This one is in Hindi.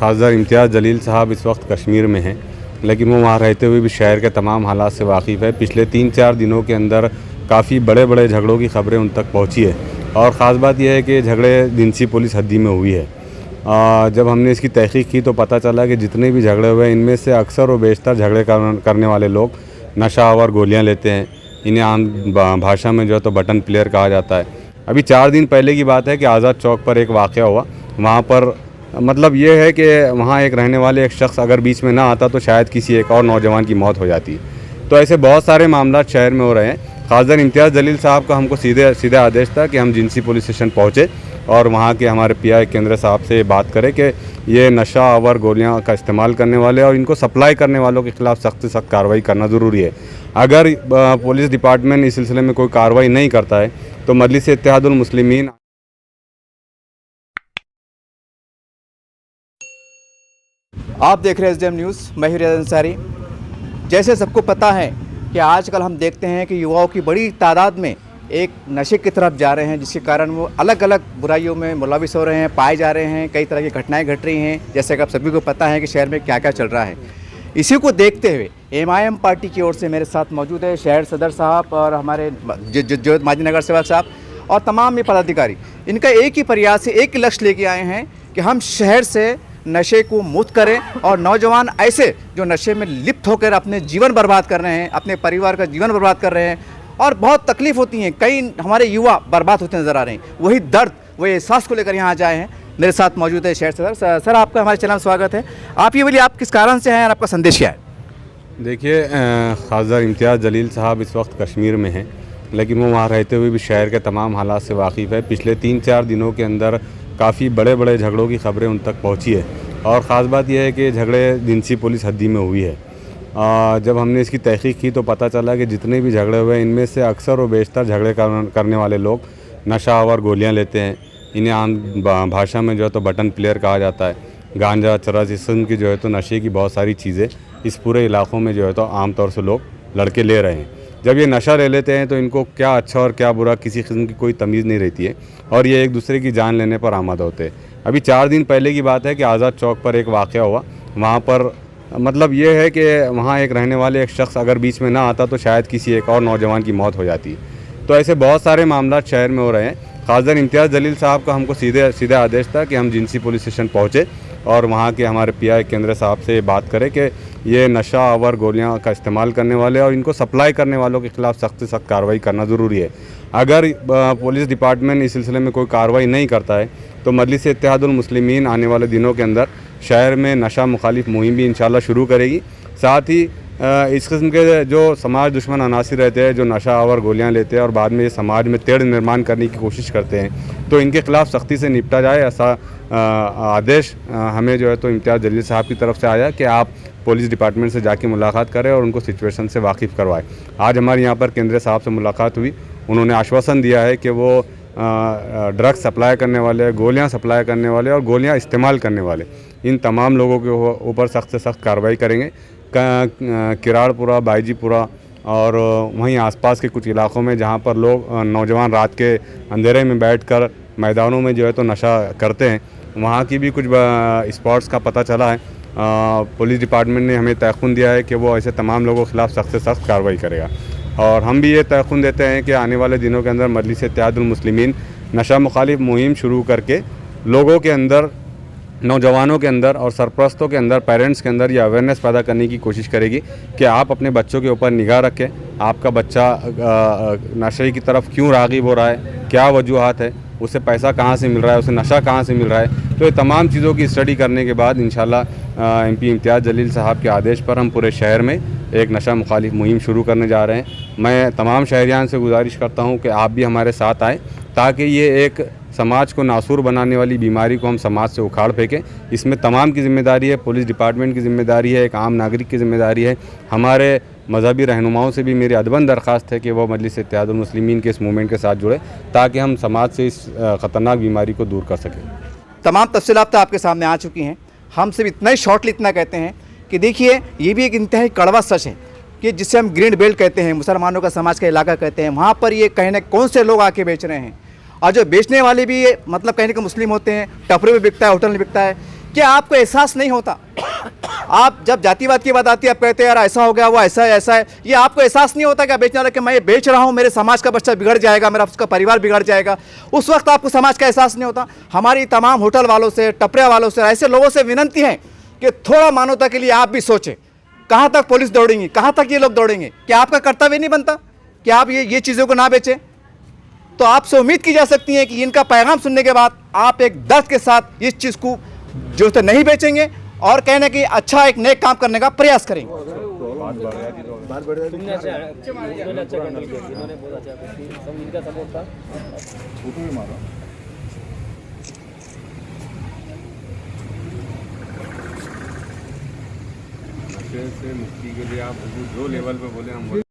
खासदार इम्तियाज़ जलील साहब इस वक्त कश्मीर में हैं, लेकिन वो वहाँ रहते हुए भी शहर के तमाम हालात से वाकिफ़ है। पिछले 3-4 दिनों के अंदर काफ़ी बड़े बड़े झगड़ों की ख़बरें उन तक पहुँची है और ख़ास बात यह है कि झगड़े जिनसी पुलिस हद्दी में हुई है। जब हमने इसकी तहक़ीक़ की तो पता चला कि जितने भी झगड़े हुए इनमें से अक्सर व बेशतर झगड़े करने वाले लोग नशा आवर गोलियाँ लेते हैं। इन्हें आम भाषा में जो है तो बटन प्लेयर कहा जाता है। अभी 4 दिन पहले की बात है कि आज़ाद चौक पर एक वाक़या हुआ। वहाँ पर मतलब ये है कि वहाँ एक रहने वाले एक शख्स अगर बीच में ना आता तो शायद किसी एक और नौजवान की मौत हो जाती। तो ऐसे बहुत सारे मामला शहर में हो रहे हैं। खासदार इम्तियाज़ जलील साहब का हमको सीधे आदेश था कि हम जिनसी पुलिस स्टेशन पहुँचे और वहाँ के हमारे PI केंद्र साहब से बात करें कि ये नशा आवर गोलियाँ का इस्तेमाल करने वाले और इनको सप्लाई करने वालों के ख़िलाफ़ सख्त से सख्त कार्रवाई करना ज़रूरी है। अगर पुलिस डिपार्टमेंट इस सिलसिले में कोई कार्रवाई नहीं करता है तो मजलिस इत्तेहादुल मुस्लिमीन आप देख रहे हैं SDM न्यूज़। मैं हूं रियाज अंसारी। जैसे सबको पता है कि आजकल हम देखते हैं कि युवाओं की बड़ी तादाद में एक नशे की तरफ जा रहे हैं, जिसके कारण वो अलग अलग बुराइयों में मुलविस हो रहे हैं, पाए जा रहे हैं। कई तरह की घटनाएं घट रही हैं, जैसे कि आप सभी को पता है कि शहर में क्या क्या चल रहा है। इसी को देखते हुए MIM पार्टी की ओर से मेरे साथ मौजूद है शहर सदर साहब और हमारे जो माजी नगर सेवक साहब और तमाम ये पदाधिकारी। इनका एक ही प्रयास है, एक ही लक्ष्य लेके आए हैं कि हम शहर से नशे को मुक्त करें और नौजवान ऐसे जो नशे में लिप्त होकर अपने जीवन बर्बाद कर रहे हैं, अपने परिवार का जीवन बर्बाद कर रहे हैं और बहुत तकलीफ़ होती हैं, कई हमारे युवा बर्बाद होते नज़र आ रहे हैं। वही दर्द, वही एहसास को लेकर यहाँ आ जाए हैं। मेरे साथ मौजूद है शहर सदर। सर, आपका हमारे चैनल में स्वागत है। आप ये बोलिए, आप किस कारण से हैं और आपका संदेश क्या है? देखिए, खासदार इम्तियाज़ जलील साहब इस वक्त कश्मीर में हैं, लेकिन वो वहाँ रहते हुए भी शहर के तमाम हालात से वाकिफ़ है। पिछले 3-4 दिनों के अंदर काफ़ी बड़े बड़े झगड़ों की ख़बरें उन तक पहुँची है और ख़ास बात यह है कि झगड़े जिनसी पुलिस हद्दी में हुई है। जब हमने इसकी तहक़ीक़ की तो पता चला कि जितने भी झगड़े हुए इनमें से अक्सर व बेशतर झगड़े करने वाले लोग नशा आवर गोलियाँ लेते हैं। इन्हें आम भाषा में जो है तो बटन प्लेयर कहा जाता है। गांजा, चरस, इस किस्म की जो है तो नशे की बहुत सारी चीज़ें इस पूरे इलाक़ों में जो है तो आम तौर से लोग लड़के ले रहे हैं। जब ये नशा ले लेते हैं तो इनको क्या अच्छा और क्या बुरा किसी किस्म की कोई तमीज़ नहीं रहती है और ये एक दूसरे की जान लेने पर आमादा होते हैं। अभी 4 दिन पहले की बात है कि आज़ाद चौक पर एक वाक़या हुआ। वहाँ पर मतलब ये है कि वहाँ एक रहने वाले एक शख्स अगर बीच में ना आता तो शायद किसी एक और नौजवान की मौत हो जाती। तो ऐसे बहुत सारे मामला शहर में हो रहे हैं। खासदार इम्तियाज़ जलील साहब का हमको सीधे आदेश था कि हम जिनसी पुलिस स्टेशन पहुँचे और वहाँ के हमारे PI केंद्र साहब से बात करें कि ये नशा आवर गोलियाँ का इस्तेमाल करने वाले और इनको सप्लाई करने वालों के ख़िलाफ़ सख्त से सख्त कार्रवाई करना ज़रूरी है। अगर पुलिस डिपार्टमेंट इस सिलसिले में कोई कार्रवाई नहीं करता है तो मजलिस इत्तेहादुल मुस्लिमीन आने वाले दिनों के अंदर शहर में नशा मुखालिफ मुहिम भी इंशाल्लाह शुरू करेगी। साथ ही इस किस्म के जो समाज दुश्मन अनासिर रहते हैं, जो नशा आवर गोलियाँ लेते हैं और बाद में समाज में तेढ़ निर्माण करने की कोशिश करते हैं, तो इनके ख़िलाफ़ सख्ती से निपटा जाए, ऐसा आदेश हमें जो है तो इम्तियाज़ जलील साहब की तरफ से आया कि आप पुलिस डिपार्टमेंट से जाके मुलाकात करें और उनको सिचुएशन से वाकिफ़ करवाएं। आज हमारे यहाँ पर केंद्रीय साहब से मुलाकात हुई। उन्होंने आश्वासन दिया है कि वो ड्रग्स सप्लाई करने वाले, गोलियाँ सप्लाई करने वाले और गोलियाँ इस्तेमाल करने वाले इन तमाम लोगों के ऊपर सख्त से सख्त कार्रवाई करेंगे। किराड़पुरा, बाईजीपुरा और वहीं आसपास के कुछ इलाक़ों में जहाँ पर लोग नौजवान रात के अंधेरे में बैठकर मैदानों में जो है तो नशा करते हैं, वहाँ की भी कुछ स्पॉट्स का पता चला है। पुलिस डिपार्टमेंट ने हमें तयक़ुन दिया है कि वो ऐसे तमाम लोगों के ख़िलाफ़ सख्त से सख्त कार्रवाई करेगा और हम भी ये तयक़ुन देते हैं कि आने वाले दिनों के अंदर मजलिस इत्तेहादुल मुस्लिमीन नशा मुखालिफ मुहिम शुरू करके लोगों के अंदर, नौजवानों के अंदर और सरपरस्तों के अंदर, पेरेंट्स के अंदर ये अवेयरनेस पैदा करने की कोशिश करेगी कि आप अपने बच्चों के ऊपर निगाह रखें। आपका बच्चा नशे की तरफ क्यों राग़िब हो रहा है, क्या वजूहात है, उसे पैसा कहाँ से मिल रहा है, उसे नशा कहाँ से मिल रहा है। तो ये तमाम चीज़ों की स्टडी करने के बाद इंशाल्लाह MP इम्तियाज़ जलील साहब के आदेश पर हम पूरे शहर में एक नशा मुखालिफ मुहिम शुरू करने जा रहे हैं। मैं तमाम शहरियान से गुजारिश करता हूँ कि आप भी हमारे साथ आएँ ताकि ये एक समाज को नासूर बनाने वाली बीमारी को हम समाज से उखाड़ फेंकें। इसमें तमाम की ज़िम्मेदारी है, पुलिस डिपार्टमेंट की ज़िम्मेदारी है, एक आम नागरिक की ज़िम्मेदारी है। हमारे मजहबी रहनुमाओं से भी मेरी अदबन दरख्वास्त है कि वो मजलिस इत्तेहादुल मुस्लिमीन के इस मूवमेंट के साथ जुड़े ताकि हम समाज से इस ख़तरनाक बीमारी को दूर कर सकें। तमाम तफसीलात तो आपके सामने आ चुकी हैं। हम सिर्फ इतना ही शॉर्टली इतना कहते हैं कि देखिए, ये भी एक इंतहाई कड़वा सच है कि जिसे हम ग्रीन बेल्ट कहते हैं, मुसलमानों का समाज का इलाका कहते हैं, वहाँ पर ये कहीं ना कौन से लोग आके बेच रहे हैं और जो बेचने वाले भी मतलब कहीं ना कहीं मुस्लिम होते हैं। टपरे में बिकता है, होटल में बिकता है। क्या आपको एहसास नहीं होता? आप जब जातिवाद की बात आती है आप कहते हैं यार ऐसा हो गया, वो ऐसा है ऐसा है। ये आपको एहसास नहीं होता क्या बेचने वाला कि मैं ये बेच रहा हूँ, मेरे समाज का बच्चा बिगड़ जाएगा, मेरा उसका परिवार बिगड़ जाएगा? उस वक्त आपको समाज का एहसास नहीं होता। हमारी तमाम होटल वालों से, टपरिया वालों से, ऐसे लोगों से विनती है कि थोड़ा मानवता के लिए आप भी सोचें। कहाँ तक पुलिस दौड़ेंगी, कहाँ तक ये लोग दौड़ेंगे? क्या आपका कर्तव्य नहीं बनता कि आप ये चीज़ों को ना बेचें? तो आपसे उम्मीद की जा सकती है कि इनका पैगाम सुनने के बाद आप एक दर्द के साथ इस चीज़ को जो है नहीं बेचेंगे और कहने की अच्छा एक नेक काम करने का प्रयास करेंगे। तुमने अच्छा हैंडल किया, इन्होंने बहुत अच्छा किया, सब इनका सपोर्ट था। नशे से मुक्ति के लिए आप जो लेवल पे बोले हम